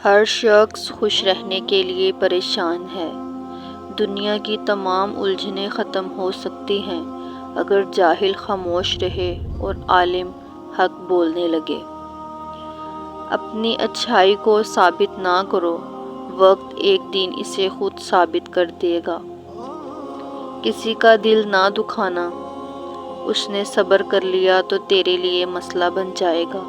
ہر شخص خوش رہنے کے لیے پریشان ہے۔ دنیا کی تمام الجھنیں ختم ہو سکتی ہیں اگر جاہل خاموش رہے اور عالم حق بولنے لگے۔ اپنی اچھائی کو ثابت نہ کرو، وقت ایک دن اسے خود ثابت کر دے گا۔ کسی کا دل نہ دکھانا، اس نے صبر کر لیا تو تیرے لیے مسئلہ بن جائے گا۔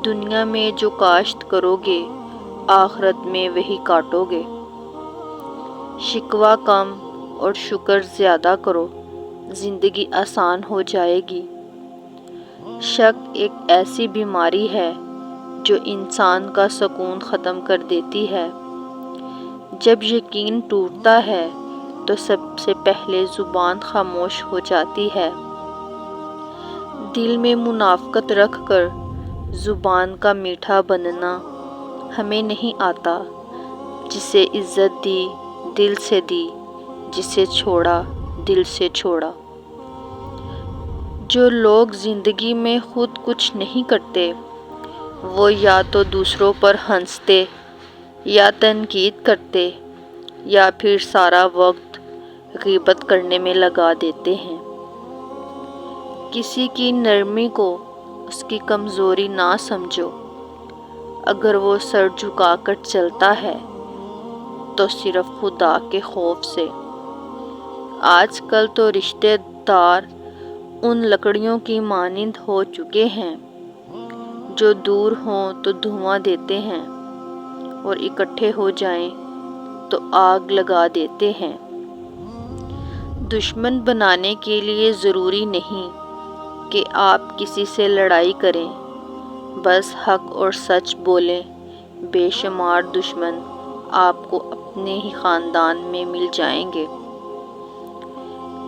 دنیا میں جو کاشت کرو گے، آخرت میں وہی کاٹو گے۔ شکوہ کم اور شکر زیادہ کرو، زندگی آسان ہو جائے گی۔ شک ایک ایسی بیماری ہے جو انسان کا سکون ختم کر دیتی ہے۔ جب یقین ٹوٹتا ہے تو سب سے پہلے زبان خاموش ہو جاتی ہے۔ دل میں منافقت رکھ کر زبان کا میٹھا بننا ہمیں نہیں آتا۔ جسے عزت دی دل سے دی، جسے چھوڑا دل سے چھوڑا۔ جو لوگ زندگی میں خود کچھ نہیں کرتے، وہ یا تو دوسروں پر ہنستے یا تنقید کرتے یا پھر سارا وقت غیبت کرنے میں لگا دیتے ہیں۔ کسی کی نرمی کو اس کی کمزوری نہ سمجھو۔ اگر وہ سر جھکا کر چلتا ہے تو صرف خدا کے خوف سے۔ آج کل تو رشتے دار ان لکڑیوں کی مانند ہو چکے ہیں جو دور ہوں تو دھواں دیتے ہیں اور اکٹھے ہو جائیں تو آگ لگا دیتے ہیں۔ دشمن بنانے کے لیے ضروری نہیں کہ آپ کسی سے لڑائی کریں، بس حق اور سچ بولیں۔ بے شمار دشمن آپ کو اپنے ہی خاندان میں مل جائیں گے۔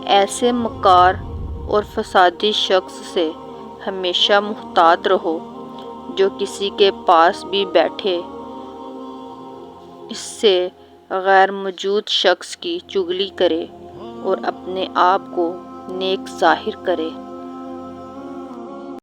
ایسے مکار اور فسادی شخص سے ہمیشہ محتاط رہو جو کسی کے پاس بھی بیٹھے اس سے غیر موجود شخص کی چغلی کرے اور اپنے آپ کو نیک ظاہر کرے۔